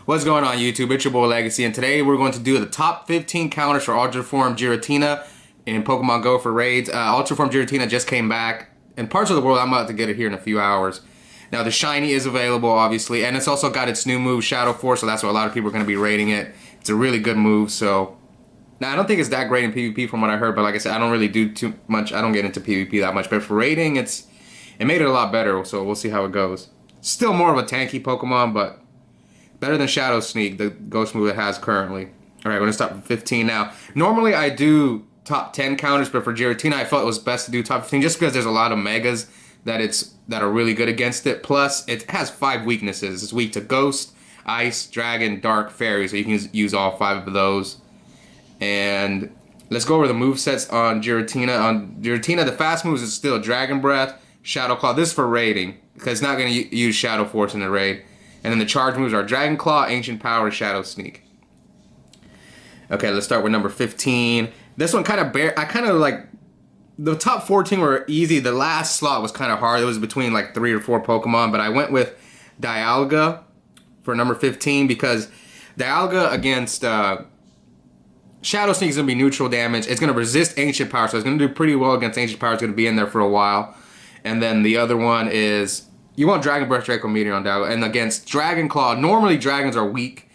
What's going on YouTube? It's your boy Legacy, and today we're going to do the top 15 counters for Ultra Form Giratina in Pokemon Go for raids. Ultra Form Giratina just came back in parts of the world. I'm about to get it here in a few hours. Now the shiny is available obviously, and it's also got its new move Shadow Force, so that's why a lot of people are going to be raiding it. It's a really good move. So now I don't think it's that great in PvP from what I heard, but like I said, I don't really do too much. I don't get into PvP that much, but for raiding it made it a lot better, so we'll see how it goes. Still more of a tanky Pokemon, but better than Shadow Sneak, the ghost move it has currently. Alright, we're going to start with 15 now. Normally I do top 10 counters, but for Giratina I felt it was best to do top 15 just because there's a lot of megas that are really good against it. Plus, it has 5 weaknesses. It's weak to Ghost, Ice, Dragon, Dark, Fairy, so you can use all 5 of those. And let's go over the movesets on Giratina. On Giratina, the fast moves is still Dragon Breath, Shadow Claw. This is for raiding, because it's not going to use Shadow Force in the raid. And then the charge moves are Dragon Claw, Ancient Power, Shadow Sneak. Okay, let's start with number 15. This one kind of the top 14 were easy. The last slot was kind of hard. It was between like 3 or 4 Pokemon, but I went with Dialga for number 15 because Dialga against Shadow Sneak is going to be neutral damage. It's going to resist Ancient Power, so it's going to do pretty well against Ancient Power. It's going to be in there for a while. And then the other one is, you want Dragon Breath, Draco Meteor on Dialga. And against Dragon Claw, normally dragons are weak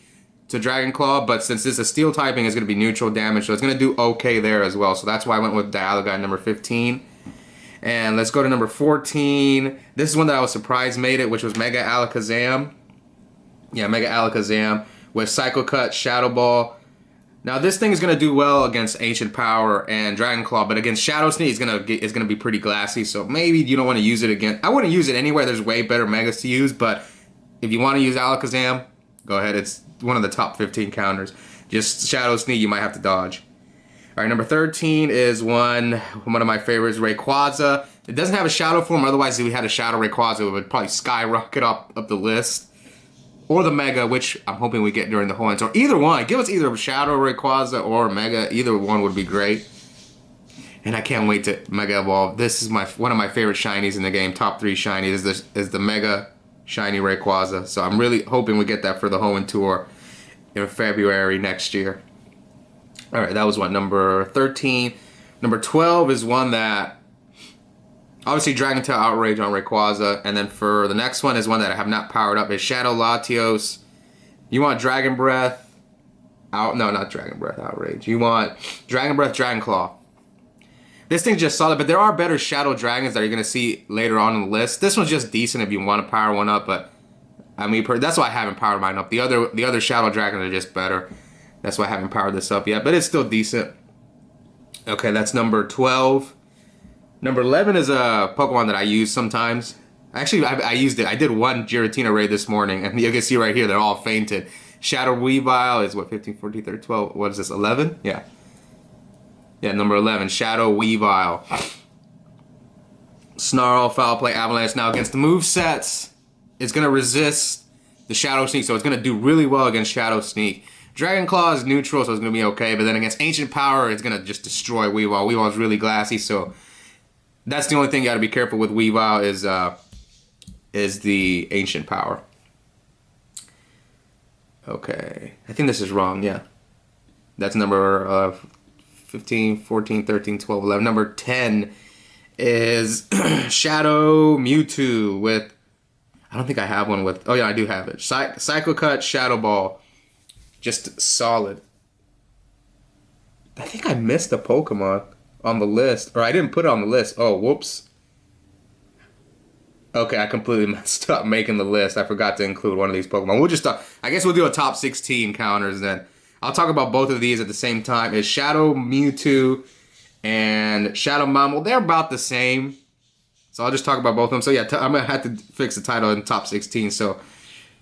to Dragon Claw, but since this is steel typing, it's going to be neutral damage, so it's going to do okay there as well. So that's why I went with Dialga at number 15. And let's go to number 14. This is one that I was surprised made it, which was Mega Alakazam. Yeah, Mega Alakazam with Psycho Cut, Shadow Ball. Now this thing is going to do well against Ancient Power and Dragon Claw, but against Shadow Sneak it's going to be pretty glassy, so maybe you don't want to use it again. I wouldn't use it anywhere. There's way better Megas to use, but if you want to use Alakazam, go ahead. It's one of the top 15 counters. Just Shadow Sneak, you might have to dodge. Alright, number 13 is one of my favorites, Rayquaza. It doesn't have a Shadow form, otherwise if we had a Shadow Rayquaza, it would probably skyrocket up the list. Or the Mega, which I'm hoping we get during the whole end. So either one. Give us either Shadow Rayquaza or Mega. Either one would be great. And I can't wait to Mega Evolve. This is one of my favorite shinies in the game. Top 3 shinies is the Mega Shiny Rayquaza. So I'm really hoping we get that for the Hoenn Tour in February next year. Alright, that was what, number 13. Number 12 is one that, obviously Dragon Tail Outrage on Rayquaza, and then for the next one is one that I have not powered up, is Shadow Latios. You want Dragon Breath, no, not Dragon Breath Outrage. You want Dragon Breath, Dragon Claw. This thing's just solid, but there are better Shadow Dragons that you're going to see later on in the list. This one's just decent if you want to power one up, but I mean, that's why I haven't powered mine up. The other Shadow Dragons are just better. That's why I haven't powered this up yet, but it's still decent. Okay, that's number 12. Number 11 is a Pokemon that I use sometimes. Actually, I used it. I did one Giratina raid this morning, and you can see right here, they're all fainted. Shadow Weavile is what, 15, 14, 13, 12, what is this, 11? Yeah. Yeah, number 11, Shadow Weavile. Snarl, Foul Play, Avalanche. Now against the movesets, it's going to resist the Shadow Sneak, so it's going to do really well against Shadow Sneak. Dragon Claw is neutral, so it's going to be okay, but then against Ancient Power, it's going to just destroy Weavile. Weavile is really glassy, so that's the only thing you got to be careful with Weavile is the Ancient Power. Okay, I think this is wrong, yeah. That's number 15, 14, 13, 12, 11. Number 10 is Shadow Mewtwo with, I don't think I have one with, oh yeah, I do have it. Psycho Cut, Shadow Ball. Just solid. I think I missed a Pokemon on the list, or I didn't put it on the list. Oh, whoops. Okay, I completely messed up making the list. I forgot to include one of these Pokemon. We'll just I guess we'll do a top 16 counters then. I'll talk about both of these at the same time. Is Shadow Mewtwo and Shadow Mammal. They're about the same. So I'll just talk about both of them. So yeah, I'm going to have to fix the title in top 16. So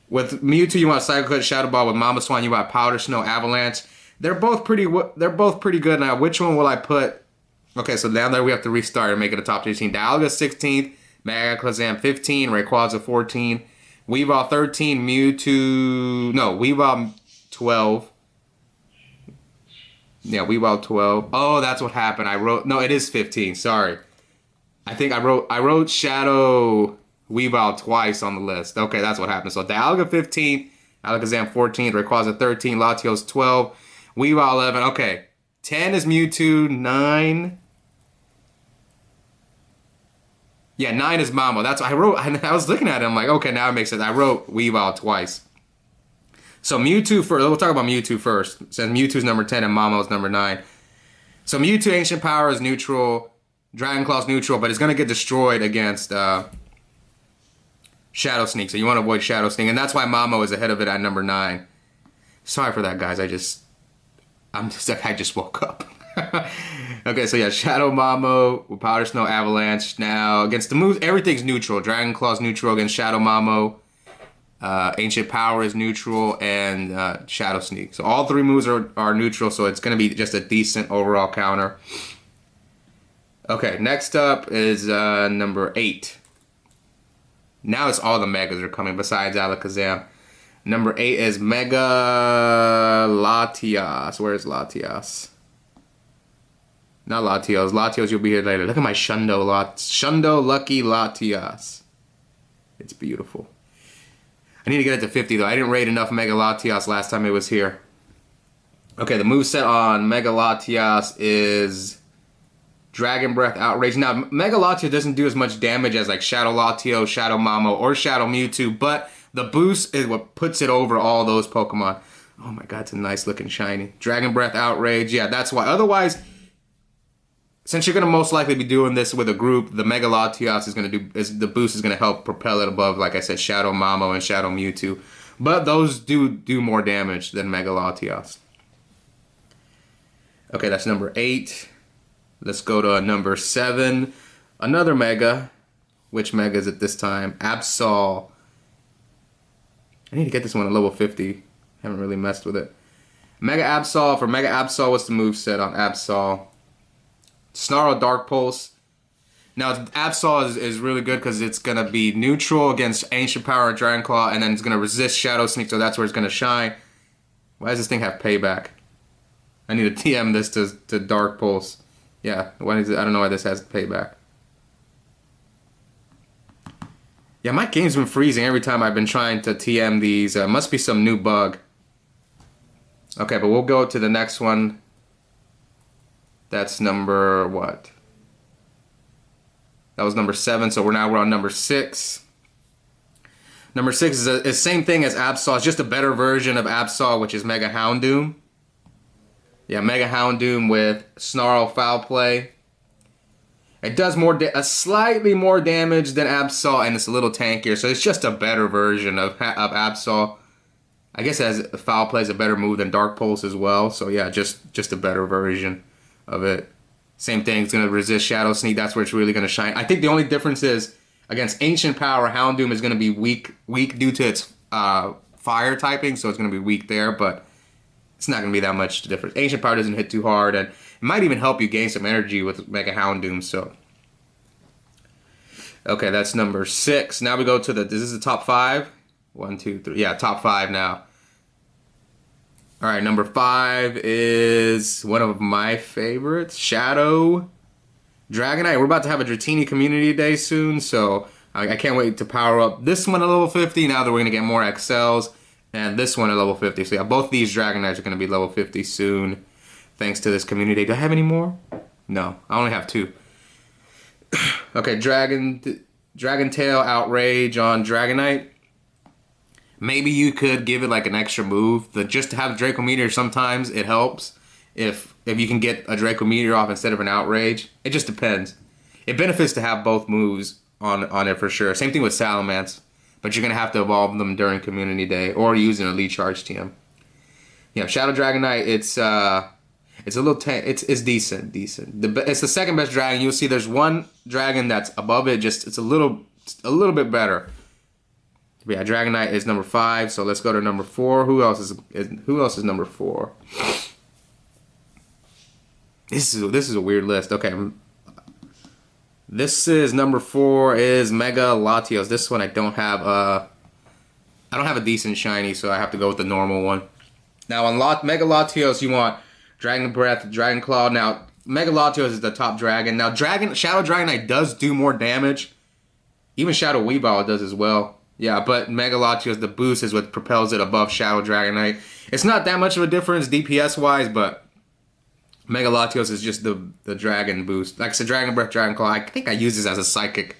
with Mewtwo, you want Psycho Cut, Shadow Ball. With Mama Swan, you want Powder Snow, Avalanche. They're both pretty good. Now, which one will I put? Okay, so now that we have to restart and make it a top 15. Dialga 16th, Mega Alakazam 15, Rayquaza 14, Weavile 13, Mewtwo, no, Weavile 12. Yeah, Weavile 12. Oh, that's what happened. No, it is 15, sorry. I think I wrote Shadow Weavile twice on the list. Okay, that's what happened. So Dialga 15, Alakazam 14, Rayquaza 13, Latios 12, Weavile 11. Okay, 10 is Mewtwo, 9. Yeah, 9 is Mamo. That's what I wrote. I was looking at it. I'm like, okay, now it makes sense. I wrote Weavile twice. So Mewtwo first. We'll talk about Mewtwo first. Since Mewtwo's number 10 and Mamo's number 9. So Mewtwo Ancient Power is neutral. Dragon Claw's neutral, but it's going to get destroyed against Shadow Sneak. So you want to avoid Shadow Sneak. And that's why Mamo is ahead of it at number 9. Sorry for that, guys. I just woke up. Okay, so yeah, Shadow Mamo with Powder Snow Avalanche. Now, against the moves, everything's neutral. Dragon Claw's neutral against Shadow Mamo. Ancient Power is neutral, and Shadow Sneak. So all 3 moves are neutral, so it's going to be just a decent overall counter. Okay, next up is number 8. Now it's all the Megas are coming besides Alakazam. Number 8 is Mega Latias. Where's Latias? Not Latios. Latios, you'll be here later. Look at my Shundo Lucky Latias. It's beautiful. I need to get it to 50 though. I didn't rate enough Mega Latias last time it was here. Okay, the moveset on Mega Latias is Dragon Breath, Outrage. Now, Mega Latias doesn't do as much damage as like Shadow Latio, Shadow Mamo, or Shadow Mewtwo, but the boost is what puts it over all those Pokemon. Oh my god, it's a nice looking shiny. Dragon Breath, Outrage. Yeah, that's why. Otherwise, since you're going to most likely be doing this with a group, the Mega Latias is going to the boost is going to help propel it above, like I said, Shadow Mamo and Shadow Mewtwo. But those do more damage than Mega Latias. Okay, that's number 8. Let's go to number 7. Another Mega. Which Mega is it this time? Absol. I need to get this one at level 50. Haven't really messed with it. Mega Absol. For Mega Absol, what's the moveset on Absol? Snarl, Dark Pulse. Now, Absol is really good because it's going to be neutral against Ancient Power and Dragon Claw, and then it's going to resist Shadow Sneak, so that's where it's going to shine. Why does this thing have payback? I need to TM this to Dark Pulse. Yeah, why is it? I don't know why this has payback. Yeah, my game's been freezing every time I've been trying to TM these. Must be some new bug. Okay, but we'll go to the next one. That's number what? That was number 7, so we're on number 6. Number 6 is the same thing as Absol. It's just a better version of Absol, which is Mega Houndoom. Yeah, Mega Houndoom with Snarl, Foul Play. It does slightly more damage than Absol, and it's a little tankier, so it's just a better version of Absol. I guess it has Foul Play is a better move than Dark Pulse as well, so yeah, just a better version of it. Same thing, it's going to resist Shadow Sneak, that's where it's really going to shine. I think the only difference is, against Ancient Power, Houndoom is going to be weak due to its fire typing, so it's going to be weak there, but it's not going to be that much difference. Ancient Power doesn't hit too hard, and it might even help you gain some energy with Mega Houndoom, so. Okay, that's number 6. Now we go to this is the top 5? 1, 2, 3. Yeah, top 5 now. Alright, number 5 is one of my favorites, Shadow Dragonite. We're about to have a Giratina Community Day soon, so I can't wait to power up this one at level 50 now that we're going to get more XLs, and this one at level 50. So yeah, both these Dragonites are going to be level 50 soon, thanks to this Community Day. Do I have any more? No, I only have 2. Okay, Dragon Tail Outrage on Dragonite. Maybe you could give it like an extra move. Just to have Draco Meteor, sometimes it helps. If you can get a Draco Meteor off instead of an Outrage. It just depends. It benefits to have both moves on it for sure. Same thing with Salamence. But you're going to have to evolve them during Community Day or using a Elite Charge TM. Yeah, Shadow Dragonite, it's a little it's decent. It's the second best dragon. You'll see there's one dragon that's above it. It's a little bit better. But yeah, Dragonite is number 5. So let's go to number 4. Who else is number 4? This is a weird list. Okay, this is number 4 is Mega Latios. This one I don't have a decent shiny, so I have to go with the normal one. Now on Mega Latios, you want Dragon Breath, Dragon Claw. Now Mega Latios is the top dragon. Now Shadow Dragonite does do more damage. Even Shadow Weavile does as well. Yeah, but Mega Latios, the boost is what propels it above Shadow Dragonite. It's not that much of a difference DPS wise, but Mega Latios is just the dragon boost. Like I said, Dragon Breath, Dragon Claw. I think I used this as a psychic.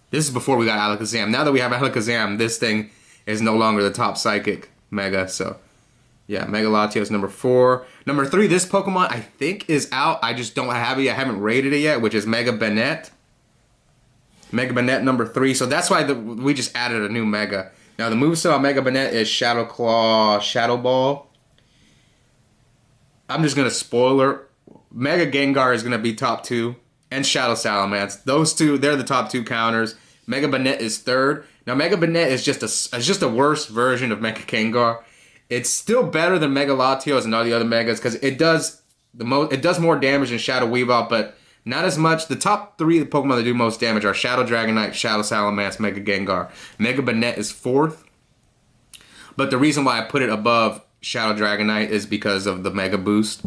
This is before we got Alakazam. Now that we have Alakazam, this thing is no longer the top psychic Mega. So yeah, Mega Latios number 4. Number 3, this Pokemon I think is out. I just don't have it yet. I haven't rated it yet, which is Mega Banette. Mega Banette number 3. So that's why we just added a new Mega. Now the moveset on Mega Banette is Shadow Claw, Shadow Ball. I'm just going to spoiler. Mega Gengar is going to be top 2. And Shadow Salamence. Those two, they're the top 2 counters. Mega Banette is 3rd. Now Mega Banette is just a worse version of Mega Gengar. It's still better than Mega Latios and all the other Megas because it does more damage than Shadow Weavile, but not as much. The top 3 Pokemon that do most damage are Shadow Dragonite, Shadow Salamence, Mega Gengar. Mega Banette is 4th. But the reason why I put it above Shadow Dragonite is because of the Mega Boost.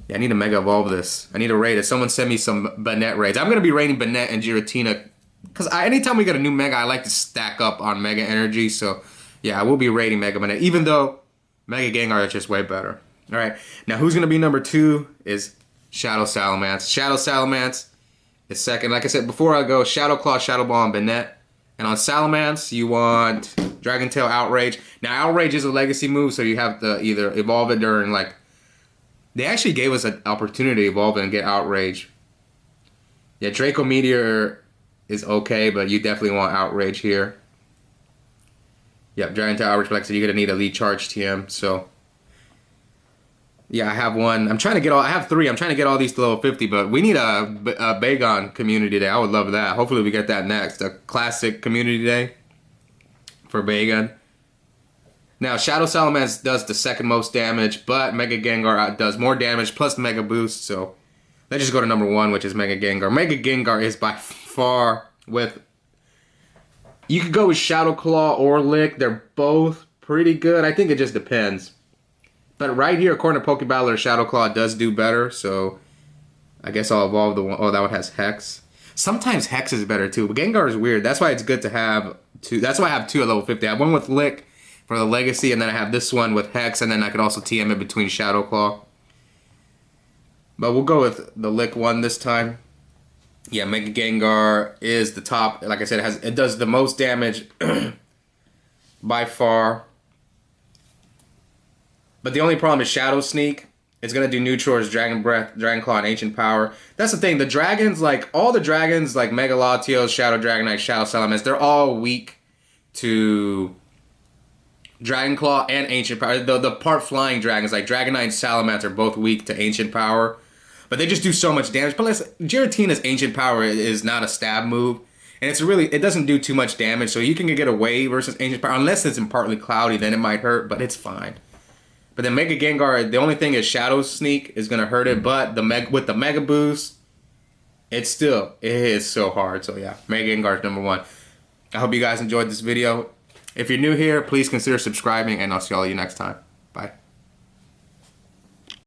Yeah, I need to Mega Evolve this. I need to rate it. Someone send me some Banette raids. I'm going to be rating Banette and Giratina because anytime we get a new Mega, I like to stack up on Mega Energy. So yeah, I will be rating Mega Banette, even though Mega Gengar is just way better. All right, now who's going to be number 2 is Shadow Salamence. Shadow Salamence is 2nd. Like I said before, I go Shadow Claw, Shadow Ball, and Banette. And on Salamence, you want Dragon Tail, Outrage. Now, Outrage is a legacy move, so you have to either evolve it during, like... They actually gave us an opportunity to evolve it and get Outrage. Yeah, Draco Meteor is okay, but you definitely want Outrage here. Yep, Dragon Tail, Outrage, like I said, you're going to need a lead charge TM, so... Yeah, I have one. I have 3. I'm trying to get all these to level 50, but we need a Bagon community day. I would love that. Hopefully we get that next. A classic community day for Bagon. Now, Shadow Salamence does the 2nd most damage, but Mega Gengar does more damage plus Mega Boost. So let's just go to number 1, which is Mega Gengar. Mega Gengar is by far with... You could go with Shadow Claw or Lick. They're both pretty good. I think it just depends. But right here, according to Pokebattler, Shadow Claw does do better, so I guess I'll evolve the one. Oh, that one has Hex. Sometimes Hex is better too, but Gengar is weird. That's why it's good to have 2. That's why I have 2 at level 50. I have one with Lick for the Legacy, and then I have this one with Hex, and then I could also TM it between Shadow Claw. But we'll go with the Lick one this time. Yeah, Mega Gengar is the top. Like I said, it does the most damage by far. But the only problem is Shadow Sneak. It's going to do neutral as Dragon Breath, Dragon Claw, and Ancient Power. That's the thing. The dragons, like, all the dragons, like Mega Latios, Shadow Dragonite, Shadow Salamence, they're all weak to Dragon Claw and Ancient Power. The part flying dragons, like Dragonite and Salamence, are both weak to Ancient Power. But they just do so much damage. Plus, Giratina's Ancient Power is not a stab move. And it doesn't do too much damage. So you can get away versus Ancient Power. Unless it's in partly cloudy, then it might hurt. But it's fine. But then Mega Gengar, the only thing is Shadow Sneak is going to hurt it. But with the Mega Boost, it is so hard. So yeah, Mega Gengar is number 1. I hope you guys enjoyed this video. If you're new here, please consider subscribing. And I'll see all of you next time. Bye.